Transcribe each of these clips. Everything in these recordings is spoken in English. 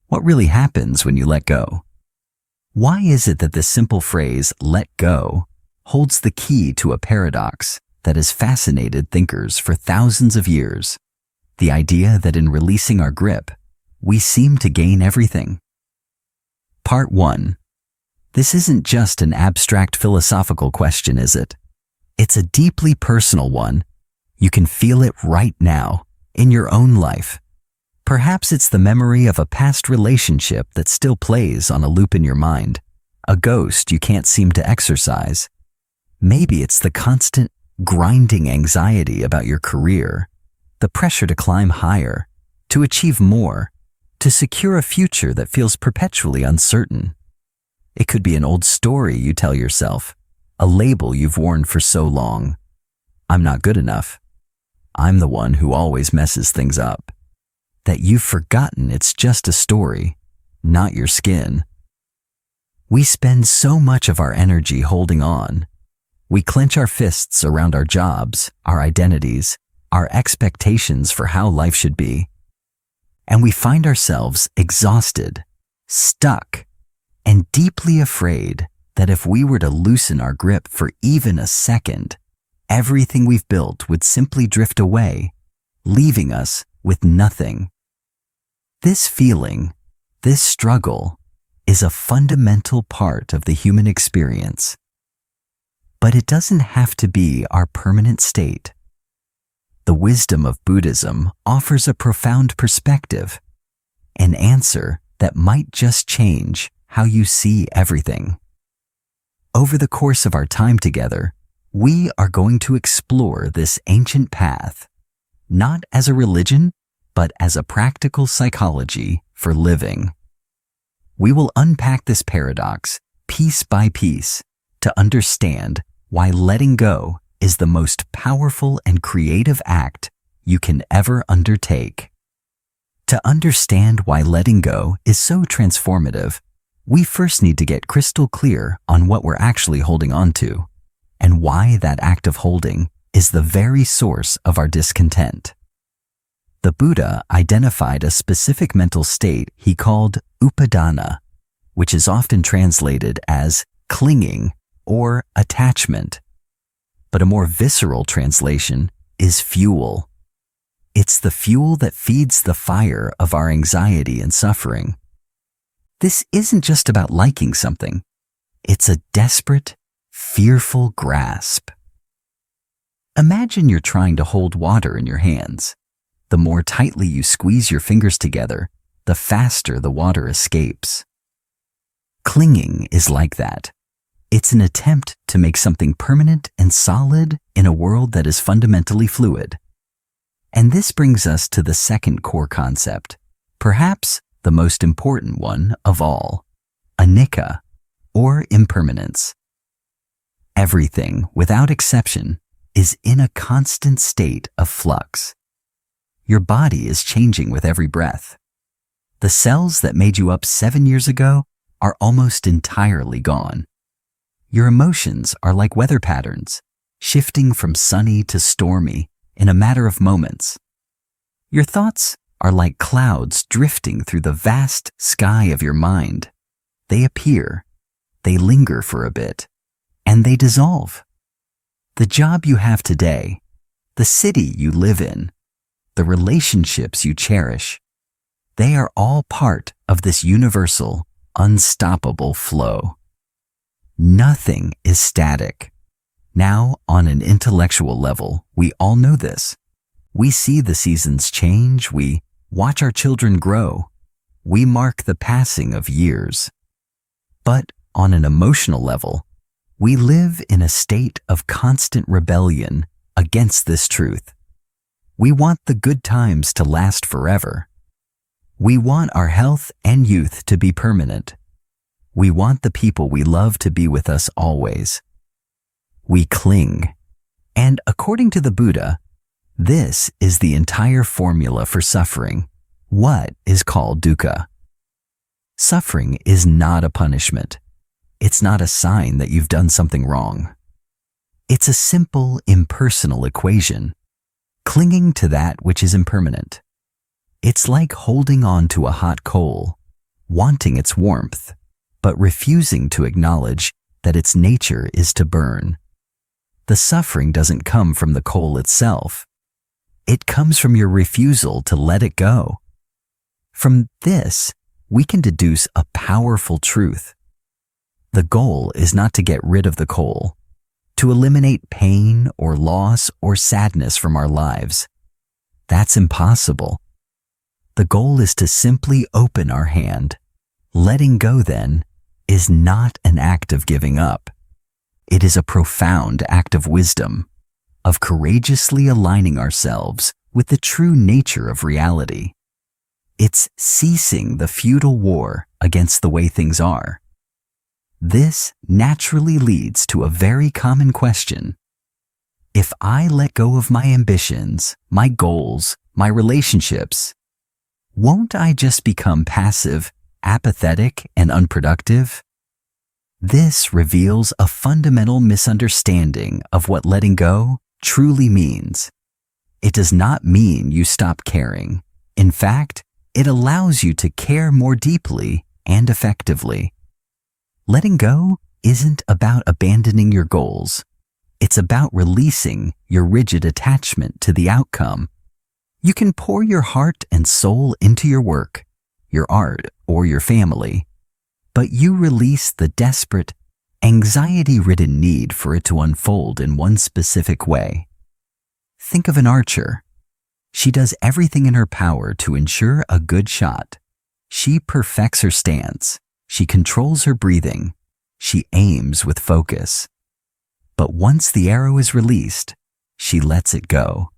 What really happens when you let go? Why is it that this simple phrase, let go, holds the key to a paradox that has fascinated thinkers for thousands of years? The idea that in releasing our grip, we seem to gain everything. Part 1. This isn't just an abstract philosophical question, is it? It's a deeply personal one. You can feel it right now, in your own life. Perhaps it's the memory of a past relationship that still plays on a loop in your mind, a ghost you can't seem to exorcise. Maybe it's the constant, grinding anxiety about your career, the pressure to climb higher, to achieve more, to secure a future that feels perpetually uncertain. It could be an old story you tell yourself, a label you've worn for so long. I'm not good enough. I'm the one who always messes things up. That you've forgotten it's just a story, not your skin. We spend so much of our energy holding on. We clench our fists around our jobs, our identities, our expectations for how life should be. And we find ourselves exhausted, stuck, and deeply afraid that if we were to loosen our grip for even a second, everything we've built would simply drift away, leaving us with nothing. This feeling, this struggle, is a fundamental part of the human experience. But it doesn't have to be our permanent state. The wisdom of Buddhism offers a profound perspective, an answer that might just change how you see everything. Over the course of our time together, we are going to explore this ancient path, not as a religion, but as a practical psychology for living. We will unpack this paradox piece by piece to understand why letting go is the most powerful and creative act you can ever undertake. To understand why letting go is so transformative, we first need to get crystal clear on what we're actually holding on to, and why that act of holding is the very source of our discontent. The Buddha identified a specific mental state he called Upādāna, which is often translated as clinging or attachment. But a more visceral translation is fuel. It's the fuel that feeds the fire of our anxiety and suffering. This isn't just about liking something. It's a desperate, fearful grasp. Imagine you're trying to hold water in your hands. The more tightly you squeeze your fingers together, the faster the water escapes. Clinging is like that. It's an attempt to make something permanent and solid in a world that is fundamentally fluid. And this brings us to the second core concept, perhaps the most important one of all, Anicca, or impermanence. Everything, without exception, is in a constant state of flux. Your body is changing with every breath. The cells that made you up 7 years ago are almost entirely gone. Your emotions are like weather patterns, shifting from sunny to stormy in a matter of moments. Your thoughts are like clouds drifting through the vast sky of your mind. They appear, they linger for a bit, and they dissolve. The job you have today, the city you live in, the relationships you cherish, they are all part of this universal, unstoppable flow. Nothing is static. Now, on an intellectual level, we all know this. We see the seasons change, we watch our children grow, we mark the passing of years. But on an emotional level, we live in a state of constant rebellion against this truth. We want the good times to last forever. We want our health and youth to be permanent. We want the people we love to be with us always. We cling. And according to the Buddha, this is the entire formula for suffering, what is called dukkha. Suffering is not a punishment. It's not a sign that you've done something wrong. It's a simple, impersonal equation, clinging to that which is impermanent. It's like holding on to a hot coal, wanting its warmth, but refusing to acknowledge that its nature is to burn. The suffering doesn't come from the coal itself. It comes from your refusal to let it go. From this, we can deduce a powerful truth. The goal is not to get rid of the coal, to eliminate pain or loss or sadness from our lives. That's impossible. The goal is to simply open our hand. Letting go, then, is not an act of giving up. It is a profound act of wisdom, of courageously aligning ourselves with the true nature of reality. It's ceasing the futile war against the way things are. This naturally leads to a very common question. If I let go of my ambitions, my goals, my relationships, won't I just become passive, apathetic, and unproductive? This reveals a fundamental misunderstanding of what letting go truly means. It does not mean you stop caring. In fact, it allows you to care more deeply and effectively. Letting go isn't about abandoning your goals. It's about releasing your rigid attachment to the outcome. You can pour your heart and soul into your work, your art, or your family, but you release the desperate, anxiety-ridden need for it to unfold in one specific way. Think of an archer. She does everything in her power to ensure a good shot. She perfects her stance. She controls her breathing. She aims with focus. But once the arrow is released, she lets it go.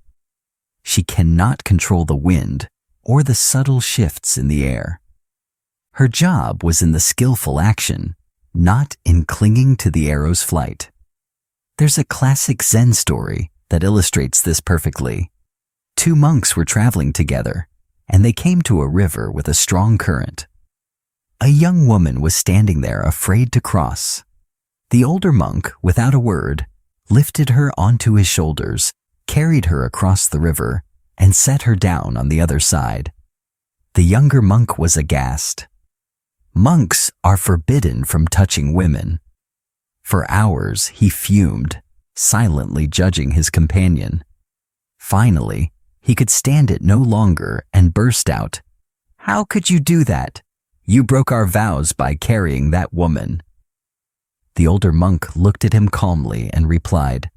She cannot control the wind or the subtle shifts in the air. Her job was in the skillful action, not in clinging to the arrow's flight. There's a classic Zen story that illustrates this perfectly. Two monks were traveling together, and they came to a river with a strong current. A young woman was standing there afraid to cross. The older monk, without a word, lifted her onto his shoulders, carried her across the river, and set her down on the other side. The younger monk was aghast. Monks are forbidden from touching women. For hours he fumed, silently judging his companion. Finally, he could stand it no longer and burst out, "How could you do that? You broke our vows by carrying that woman." The older monk looked at him calmly and replied,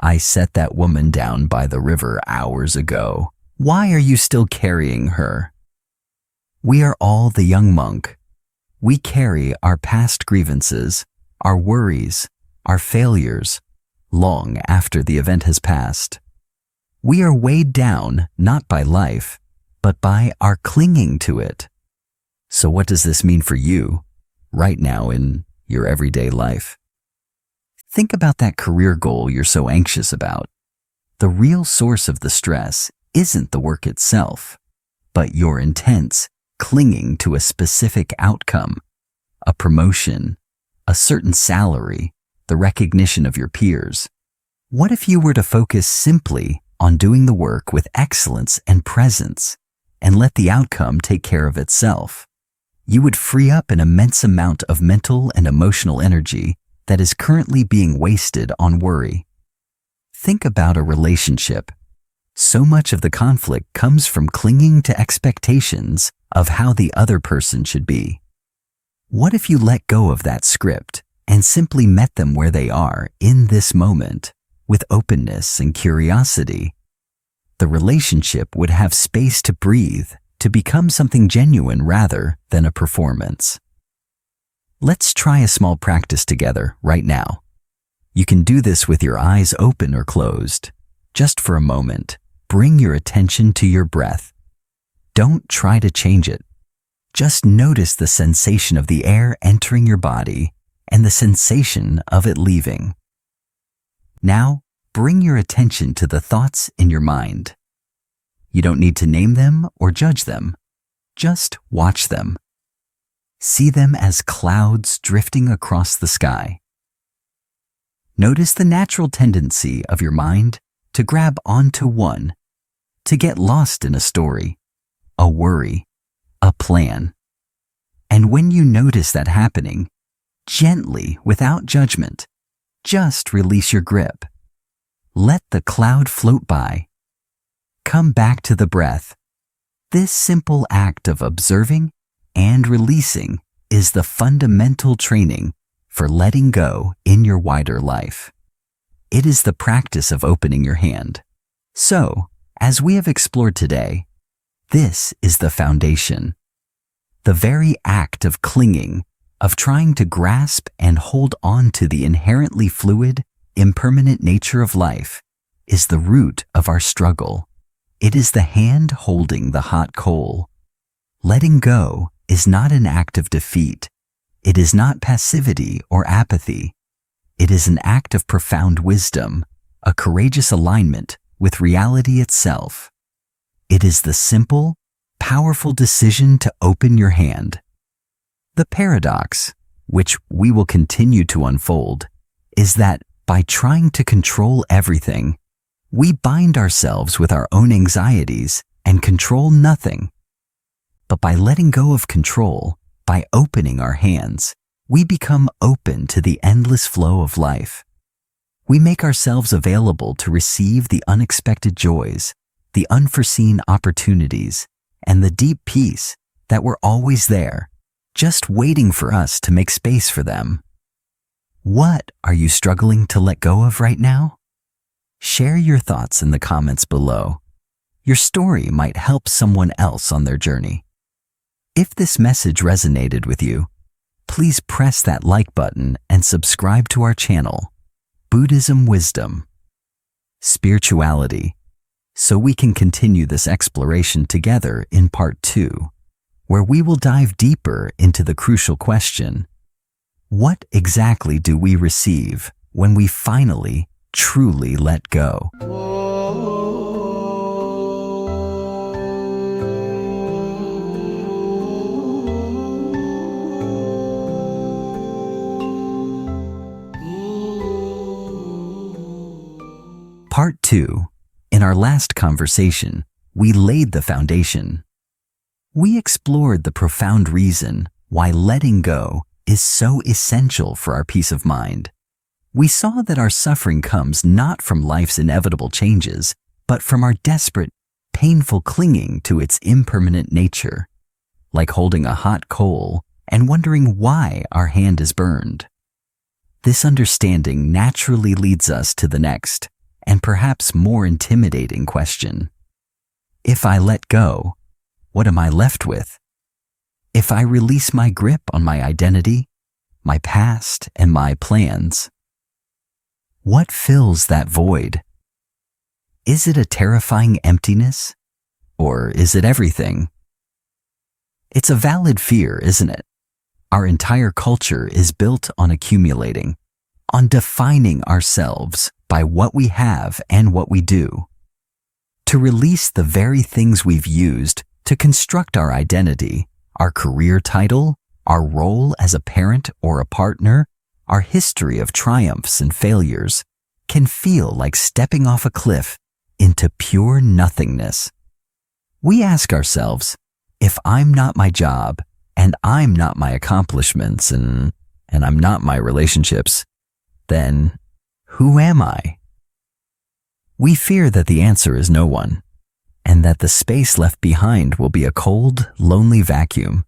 "I set that woman down by the river hours ago. Why are you still carrying her?" We are all the young monk. We carry our past grievances, our worries, our failures, long after the event has passed. We are weighed down not by life, but by our clinging to it. So what does this mean for you, right now in your everyday life? Think about that career goal you're so anxious about. The real source of the stress isn't the work itself, but your intense clinging to a specific outcome, a promotion, a certain salary, the recognition of your peers. What if you were to focus simply on doing the work with excellence and presence and let the outcome take care of itself? You would free up an immense amount of mental and emotional energy that is currently being wasted on worry. Think about a relationship. So much of the conflict comes from clinging to expectations of how the other person should be. What if you let go of that script and simply met them where they are in this moment with openness and curiosity? The relationship would have space to breathe, to become something genuine rather than a performance. Let's try a small practice together right now. You can do this with your eyes open or closed. Just for a moment, bring your attention to your breath. Don't try to change it. Just notice the sensation of the air entering your body and the sensation of it leaving. Now, bring your attention to the thoughts in your mind. You don't need to name them or judge them. Just watch them. See them as clouds drifting across the sky. Notice the natural tendency of your mind to grab onto one, to get lost in a story, a worry, a plan. And when you notice that happening, gently, without judgment, just release your grip. Let the cloud float by. Come back to the breath. This simple act of observing and releasing is the fundamental training for letting go in your wider life. It is the practice of opening your hand. So, as we have explored today, this is the foundation. The very act of clinging, of trying to grasp and hold on to the inherently fluid, impermanent nature of life, is the root of our struggle. It is the hand holding the hot coal. Letting go is not an act of defeat. It is not passivity or apathy. It is an act of profound wisdom, a courageous alignment with reality itself. It is the simple, powerful decision to open your hand. The paradox, which we will continue to unfold, is that by trying to control everything, we bind ourselves with our own anxieties and control nothing. But by letting go of control, by opening our hands, we become open to the endless flow of life. We make ourselves available to receive the unexpected joys, the unforeseen opportunities, and the deep peace that were always there, just waiting for us to make space for them. What are you struggling to let go of right now? Share your thoughts in the comments below. Your story might help someone else on their journey. If this message resonated with you, please press that like button and subscribe to our channel, Buddhism Wisdom, Spirituality, so we can continue this exploration together in part 2, where we will dive deeper into the crucial question: what exactly do we receive when we finally, truly let go? Part 2. In our last conversation, we laid the foundation. We explored the profound reason why letting go is so essential for our peace of mind. We saw that our suffering comes not from life's inevitable changes, but from our desperate, painful clinging to its impermanent nature, like holding a hot coal and wondering why our hand is burned. This understanding naturally leads us to the next, and perhaps more intimidating question. If I let go, what am I left with? If I release my grip on my identity, my past, and my plans, what fills that void? Is it a terrifying emptiness? Or is it everything? It's a valid fear, isn't it? Our entire culture is built on accumulating, on defining ourselves by what we have and what we do. To release the very things we've used to construct our identity, our career title, our role as a parent or a partner, our history of triumphs and failures, can feel like stepping off a cliff into pure nothingness. We ask ourselves, if I'm not my job, and I'm not my accomplishments, and I'm not my relationships, then who am I? We fear that the answer is no one, and that the space left behind will be a cold, lonely vacuum.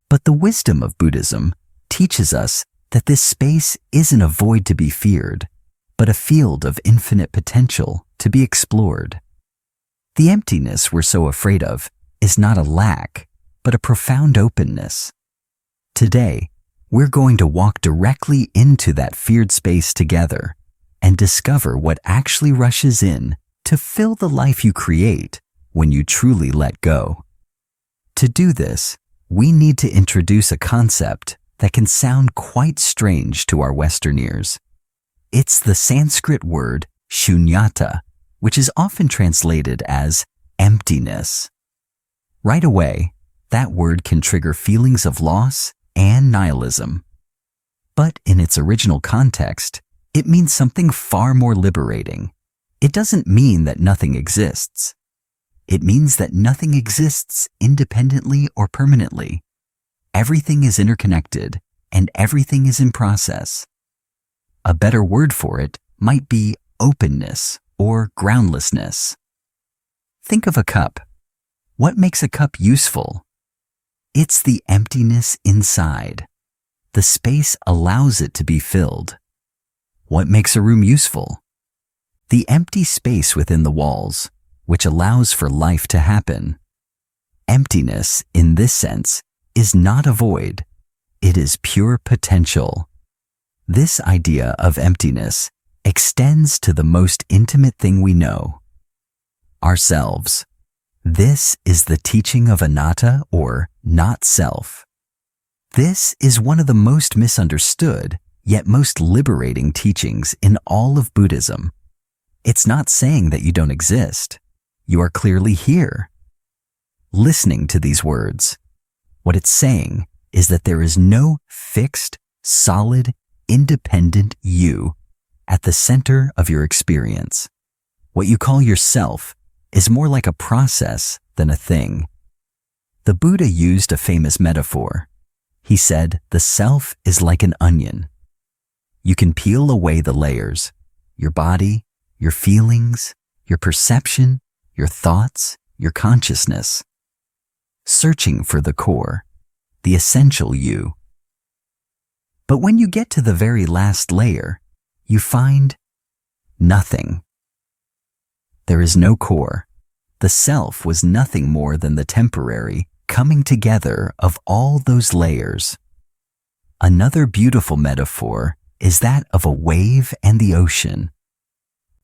But the wisdom of Buddhism teaches us that this space isn't a void to be feared, but a field of infinite potential to be explored. The emptiness we're so afraid of is not a lack, but a profound openness. Today, we're going to walk directly into that feared space together and discover what actually rushes in to fill the life you create when you truly let go. To do this, we need to introduce a concept that can sound quite strange to our Western ears. It's the Sanskrit word shunyata, which is often translated as emptiness. Right away, that word can trigger feelings of loss and nihilism. But in its original context, it means something far more liberating. It doesn't mean that nothing exists. It means that nothing exists independently or permanently. Everything is interconnected, and everything is in process. A better word for it might be openness or groundlessness. Think of a cup. What makes a cup useful? It's the emptiness inside. The space allows it to be filled. What makes a room useful? The empty space within the walls, which allows for life to happen. Emptiness, in this sense, is not a void. It is pure potential. This idea of emptiness extends to the most intimate thing we know, ourselves. This is the teaching of anatta, or not self. This is one of the most misunderstood, yet most liberating teachings in all of Buddhism. It's not saying that you don't exist. You are clearly here. Listening to these words, what it's saying is that there is no fixed, solid, independent you at the center of your experience. What you call yourself is more like a process than a thing. The Buddha used a famous metaphor. He said, the self is like an onion. You can peel away the layers, your body, your feelings, your perception, your thoughts, your consciousness, searching for the core, the essential you. But when you get to the very last layer, you find nothing. There is no core. The self was nothing more than the temporary coming together of all those layers. Another beautiful metaphor is that of a wave and the ocean.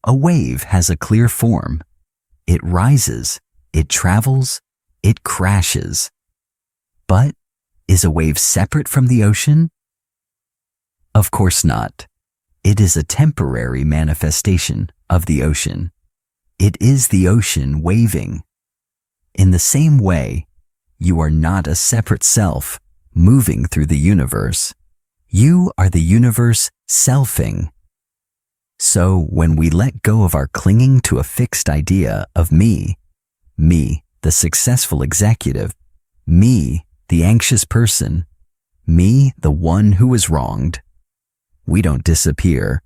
A wave has a clear form. It rises, it travels, it crashes. But is a wave separate from the ocean? Of course not. It is a temporary manifestation of the ocean. It is the ocean waving. In the same way, you are not a separate self moving through the universe. You are the universe selfing. So when we let go of our clinging to a fixed idea of me, the successful executive, me, the anxious person, me, the one who was wronged, we don't disappear.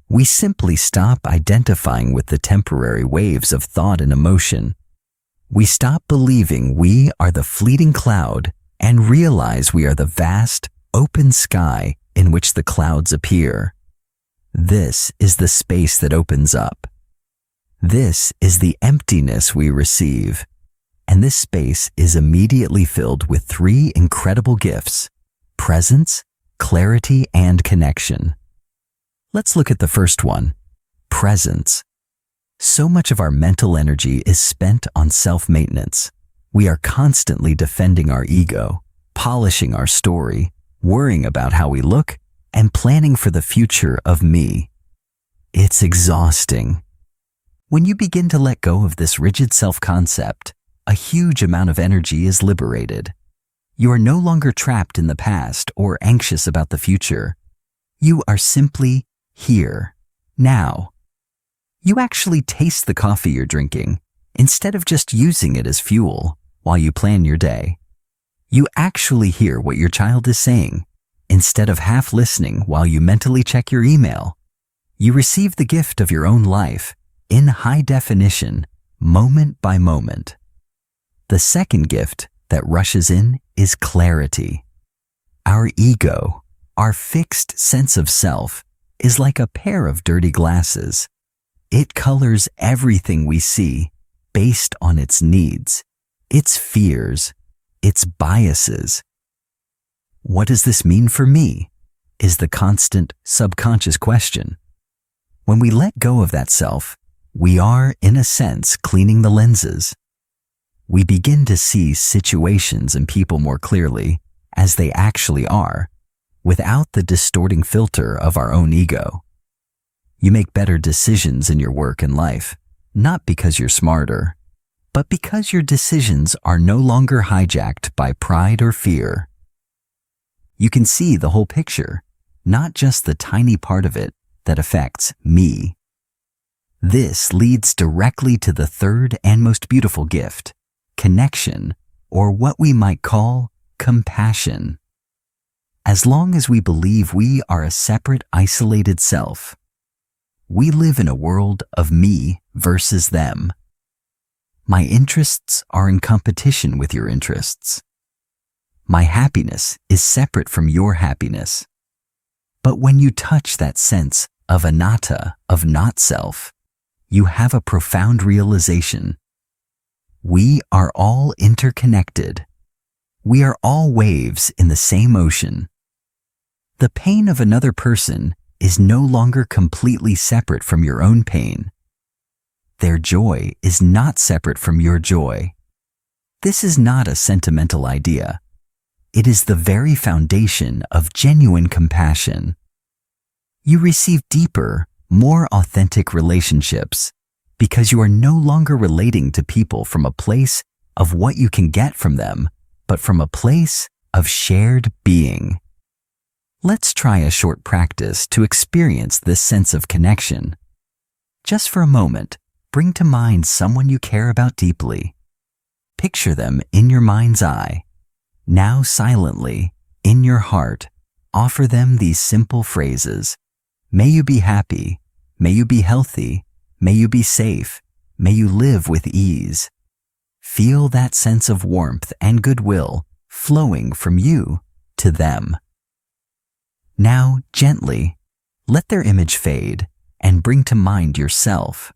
We simply stop identifying with the temporary waves of thought and emotion. We stop believing we are the fleeting cloud and realize we are the vast, open sky in which the clouds appear. This is the space that opens up. This is the emptiness we receive. And this space is immediately filled with three incredible gifts: presence, clarity, and connection. Let's look at the first one, presence. So much of our mental energy is spent on self-maintenance. We are constantly defending our ego, polishing our story, worrying about how we look, and planning for the future of me. It's exhausting. When you begin to let go of this rigid self-concept, a huge amount of energy is liberated. You are no longer trapped in the past or anxious about the future. You are simply here, now. You actually taste the coffee you're drinking instead of just using it as fuel while you plan your day. You actually hear what your child is saying instead of half listening while you mentally check your email. You receive the gift of your own life in high definition, moment by moment. The second gift that rushes in is clarity. Our ego, our fixed sense of self, is like a pair of dirty glasses. It colors everything we see based on its needs, its fears, its biases. What does this mean for me? Is the constant subconscious question. When we let go of that self, we are, in a sense, cleaning the lenses. We begin to see situations and people more clearly as they actually are, without the distorting filter of our own ego. You make better decisions in your work and life, not because you're smarter, but because your decisions are no longer hijacked by pride or fear. You can see the whole picture, not just the tiny part of it that affects me. This leads directly to the third and most beautiful gift, connection, or what we might call compassion. As long as we believe we are a separate, isolated self, we live in a world of me versus them. My interests are in competition with your interests. My happiness is separate from your happiness. But when you touch that sense of anatta, of not-self, you have a profound realization. We are all interconnected. We are all waves in the same ocean. The pain of another person is no longer completely separate from your own pain. Their joy is not separate from your joy. This is not a sentimental idea. It is the very foundation of genuine compassion. You receive deeper, more authentic relationships because you are no longer relating to people from a place of what you can get from them, but from a place of shared being. Let's try a short practice to experience this sense of connection. Just for a moment, bring to mind someone you care about deeply. Picture them in your mind's eye. Now silently, in your heart, offer them these simple phrases. May you be happy. May you be healthy. May you be safe. May you live with ease. Feel that sense of warmth and goodwill flowing from you to them. Now, gently, let their image fade and bring to mind yourself.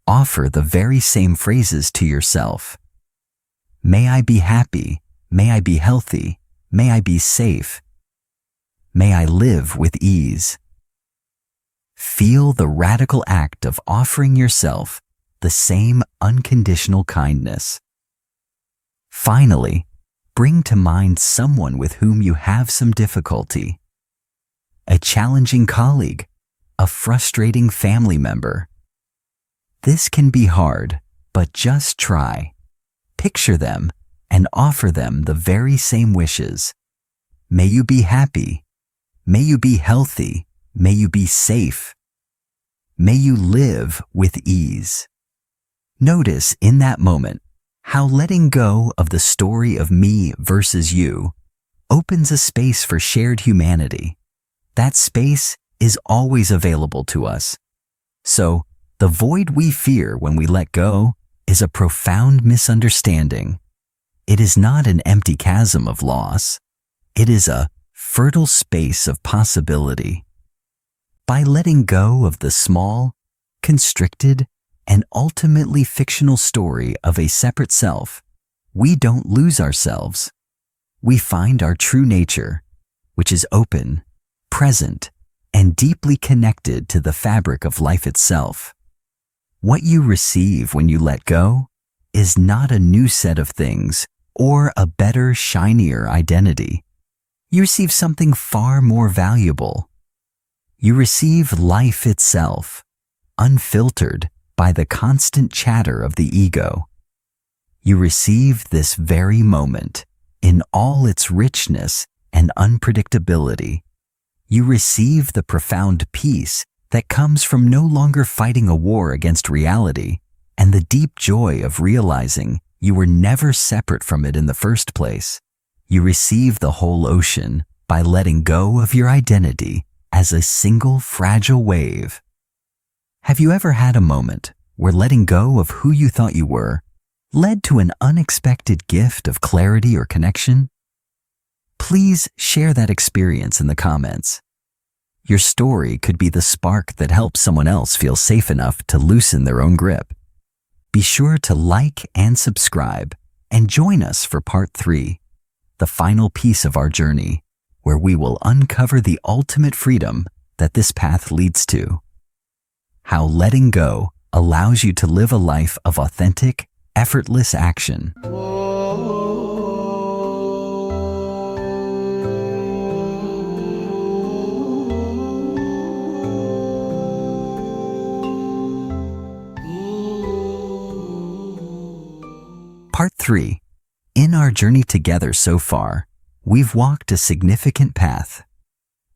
Offer the very same phrases to yourself. May I be happy. May I be healthy. May I be safe. May I live with ease. Feel the radical act of offering yourself the same unconditional kindness. Finally, bring to mind someone with whom you have some difficulty. A challenging colleague, a frustrating family member. This can be hard, but just try. Picture them and offer them the very same wishes. May you be happy. May you be healthy. May you be safe. May you live with ease. Notice in that moment how letting go of the story of me versus you opens a space for shared humanity. That space is always available to us. So, the void we fear when we let go is a profound misunderstanding. It is not an empty chasm of loss. It is a fertile space of possibility. By letting go of the small, constricted, and ultimately fictional story of a separate self, we don't lose ourselves. We find our true nature, which is open, present, and deeply connected to the fabric of life itself. What you receive when you let go is not a new set of things or a better, shinier identity. You receive something far more valuable. You receive life itself, unfiltered by the constant chatter of the ego. You receive this very moment in all its richness and unpredictability. You receive the profound peace that comes from no longer fighting a war against reality and the deep joy of realizing you were never separate from it in the first place. You receive the whole ocean by letting go of your identity as a single fragile wave. Have you ever had a moment where letting go of who you thought you were led to an unexpected gift of clarity or connection? Please share that experience in the comments. Your story could be the spark that helps someone else feel safe enough to loosen their own grip. Be sure to like and subscribe and join us for part 3, the final piece of our journey, where we will uncover the ultimate freedom that this path leads to. How letting go allows you to live a life of authentic, effortless action. Part 3. In our journey together so far, we've walked a significant path.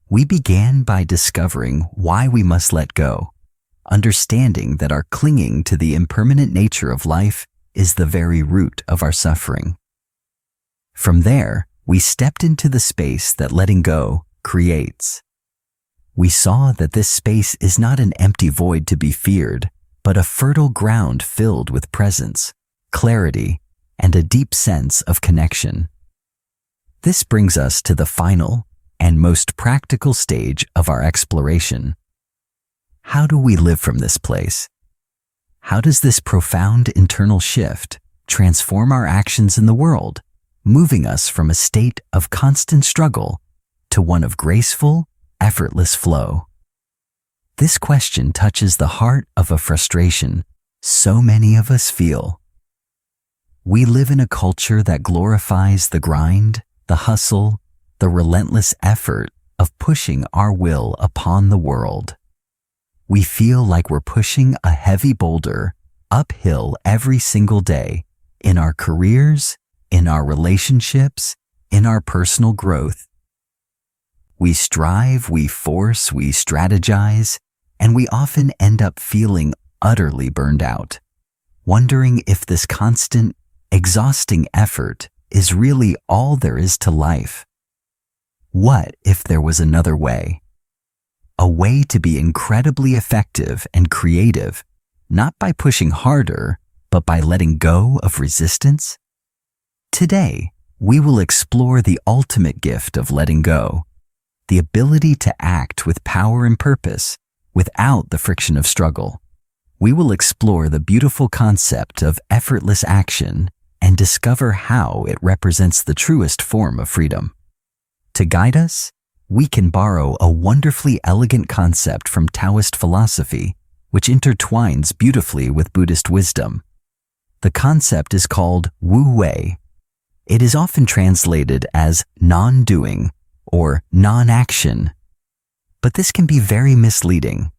We began by discovering why we must let go, understanding that our clinging to the impermanent nature of life is the very root of our suffering. From there, we stepped into the space that letting go creates. We saw that this space is not an empty void to be feared, but a fertile ground filled with presence, clarity, and a deep sense of connection. This brings us to the final and most practical stage of our exploration. How do we live from this place? How does this profound internal shift transform our actions in the world, moving us from a state of constant struggle to one of graceful, effortless flow? This question touches the heart of a frustration so many of us feel. We live in a culture that glorifies the grind, the hustle, the relentless effort of pushing our will upon the world. We feel like we're pushing a heavy boulder uphill every single day in our careers, in our relationships, in our personal growth. We strive, we force, we strategize, and we often end up feeling utterly burned out, wondering if this constant, exhausting effort is really all there is to life. What if there was another way? A way to be incredibly effective and creative, not by pushing harder, but by letting go of resistance? Today, we will explore the ultimate gift of letting go, the ability to act with power and purpose without the friction of struggle. We will explore the beautiful concept of effortless action and discover how it represents the truest form of freedom. To guide us, we can borrow a wonderfully elegant concept from Taoist philosophy, which intertwines beautifully with Buddhist wisdom. The concept is called Wu Wei. It is often translated as non-doing or non-action. But this can be very misleading.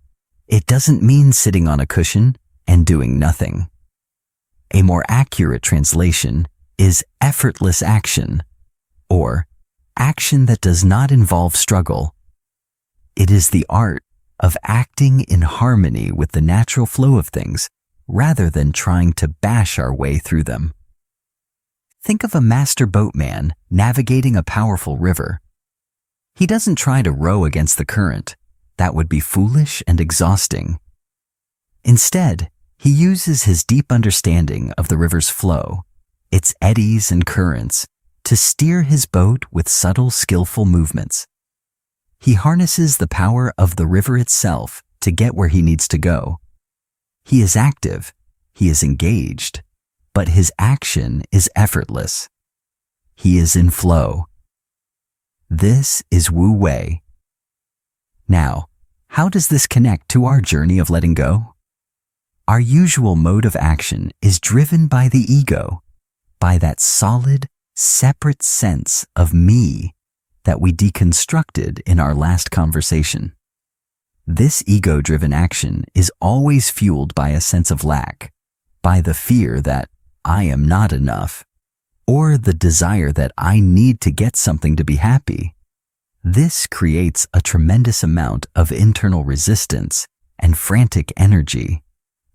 It doesn't mean sitting on a cushion and doing nothing. A more accurate translation is effortless action, or action that does not involve struggle. It is the art of acting in harmony with the natural flow of things, rather than trying to bash our way through them. Think of a master boatman navigating a powerful river. He doesn't try to row against the current. That would be foolish and exhausting. Instead, he uses his deep understanding of the river's flow, its eddies and currents, to steer his boat with subtle, skillful movements. He harnesses the power of the river itself to get where he needs to go. He is active, he is engaged, but his action is effortless. He is in flow. This is Wu Wei. Now, how does this connect to our journey of letting go? Our usual mode of action is driven by the ego, by that solid, separate sense of me that we deconstructed in our last conversation. This ego-driven action is always fueled by a sense of lack, by the fear that I am not enough, or the desire that I need to get something to be happy. This creates a tremendous amount of internal resistance and frantic energy.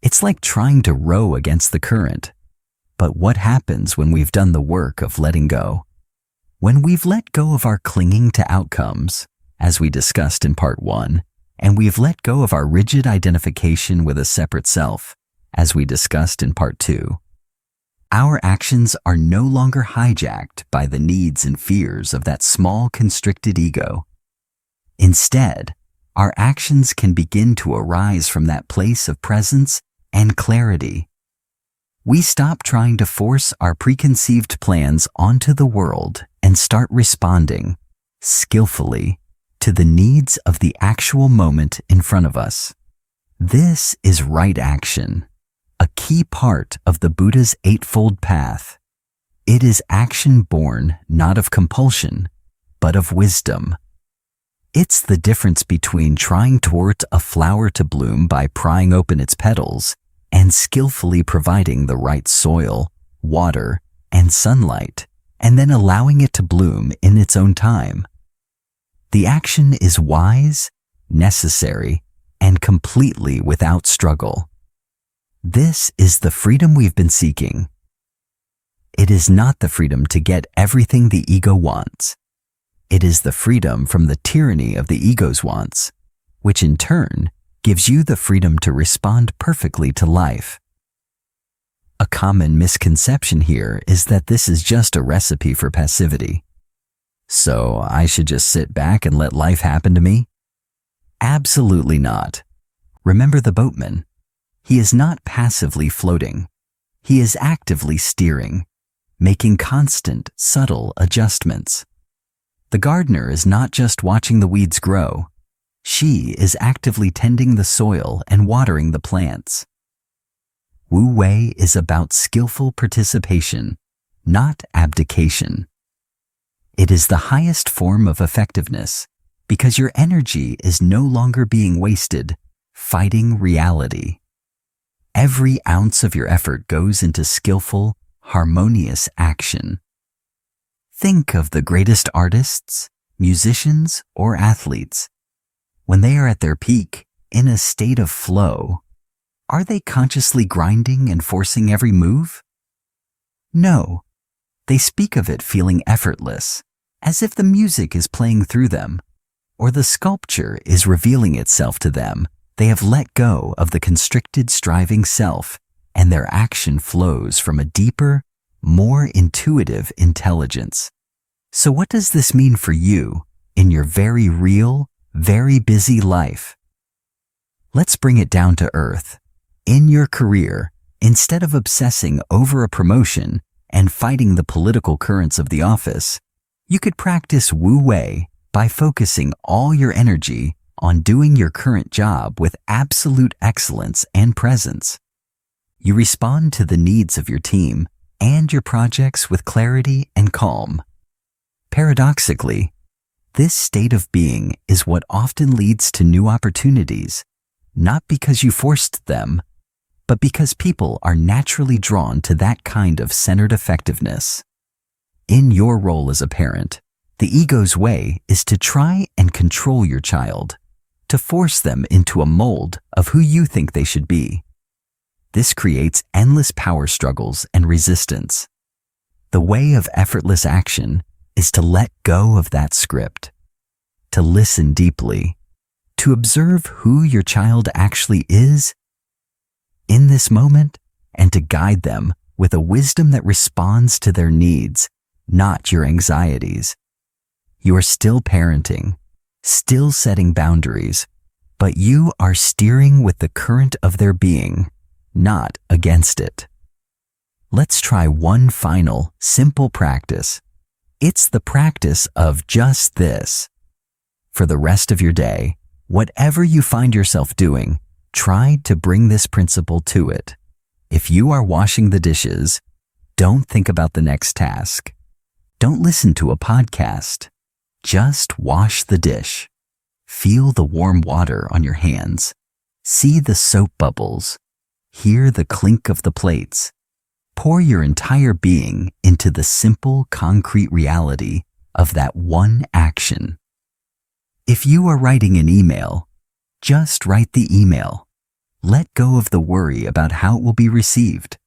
It's like trying to row against the current. But what happens when we've done the work of letting go? When we've let go of our clinging to outcomes, as we discussed in part 1, and we've let go of our rigid identification with a separate self, as we discussed in part 2, our actions are no longer hijacked by the needs and fears of that small constricted ego. Instead, our actions can begin to arise from that place of presence and clarity. We stop trying to force our preconceived plans onto the world and start responding, skillfully, to the needs of the actual moment in front of us. This is right action, a key part of the Buddha's Eightfold Path. It is action born not of compulsion, but of wisdom. It's the difference between trying toward a flower to bloom by prying open its petals and skillfully providing the right soil, water, and sunlight, and then allowing it to bloom in its own time. The action is wise, necessary, and completely without struggle. This is the freedom we've been seeking. It is not the freedom to get everything the ego wants. It is the freedom from the tyranny of the ego's wants, which in turn gives you the freedom to respond perfectly to life. A common misconception here is that this is just a recipe for passivity. So I should just sit back and let life happen to me? Absolutely not. Remember the boatman. He is not passively floating. He is actively steering, making constant, subtle adjustments. The gardener is not just watching the weeds grow. She is actively tending the soil and watering the plants. Wu Wei is about skillful participation, not abdication. It is the highest form of effectiveness because your energy is no longer being wasted fighting reality. Every ounce of your effort goes into skillful, harmonious action. Think of the greatest artists, musicians, or athletes. When they are at their peak, in a state of flow, are they consciously grinding and forcing every move? No. They speak of it feeling effortless, as if the music is playing through them, or the sculpture is revealing itself to them. They have let go of the constricted striving self, and their action flows from a deeper, more intuitive intelligence. So what does this mean for you in your very real, very busy life? Let's bring it down to earth. In your career, instead of obsessing over a promotion and fighting the political currents of the office, you could practice Wu Wei by focusing all your energy on doing your current job with absolute excellence and presence. You respond to the needs of your team and your projects with clarity and calm. Paradoxically, this state of being is what often leads to new opportunities, not because you forced them, but because people are naturally drawn to that kind of centered effectiveness. In your role as a parent, the ego's way is to try and control your child, to force them into a mold of who you think they should be. This creates endless power struggles and resistance. The way of effortless action is to let go of that script, to listen deeply, to observe who your child actually is in this moment, and to guide them with a wisdom that responds to their needs, not your anxieties. You are still parenting, still setting boundaries, but you are steering with the current of their being, not against it. Let's try one final, simple practice. It's the practice of just this. For the rest of your day, whatever you find yourself doing, try to bring this principle to it. If you are washing the dishes, don't think about the next task. Don't listen to a podcast. Just wash the dish. Feel the warm water on your hands. See the soap bubbles. Hear the clink of the plates. Pour your entire being into the simple, concrete reality of that one action. If you are writing an email, just write the email. Let go of the worry about how it will be received.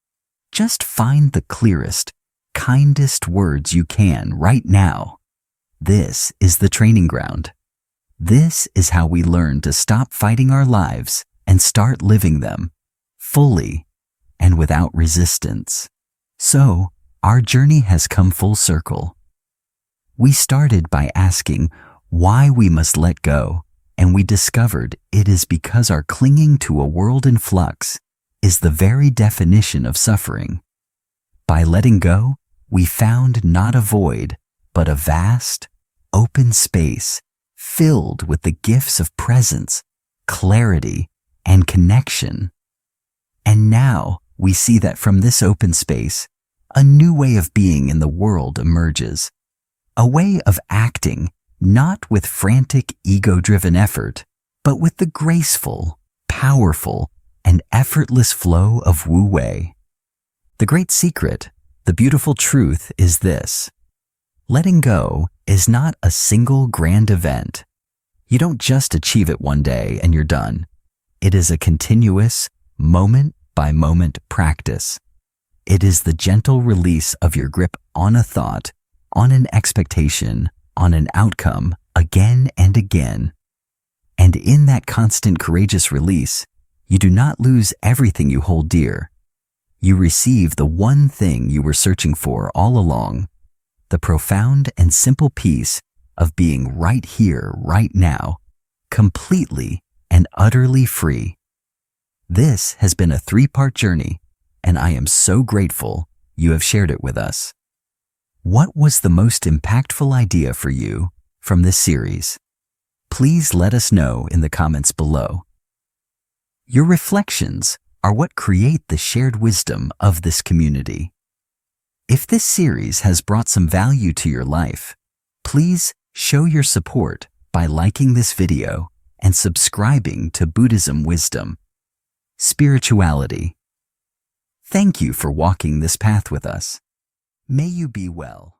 Just find the clearest, kindest words you can right now. This is the training ground. This is how we learn to stop fighting our lives and start living them fully and without resistance. So, our journey has come full circle. We started by asking why we must let go, and we discovered it is because our clinging to a world in flux is the very definition of suffering. By letting go, we found not a void, but a vast, open space filled with the gifts of presence, clarity, and connection. And now we see that from this open space, a new way of being in the world emerges. A way of acting not with frantic ego-driven effort, but with the graceful, powerful, and effortless flow of Wu Wei. The great secret, the beautiful truth is this. Letting go is not a single grand event. You don't just achieve it one day and you're done. It is a continuous, moment-by-moment practice. It is the gentle release of your grip on a thought, on an expectation, on an outcome, again and again. And in that constant courageous release, you do not lose everything you hold dear. You receive the one thing you were searching for all along, the profound and simple peace of being right here, right now, completely and utterly free. This has been a 3-part journey, and I am so grateful you have shared it with us. What was the most impactful idea for you from this series? Please let us know in the comments below. Your reflections are what create the shared wisdom of this community. If this series has brought some value to your life, please show your support by liking this video and subscribing to Buddhism Wisdom, Spirituality. Thank you for walking this path with us. May you be well.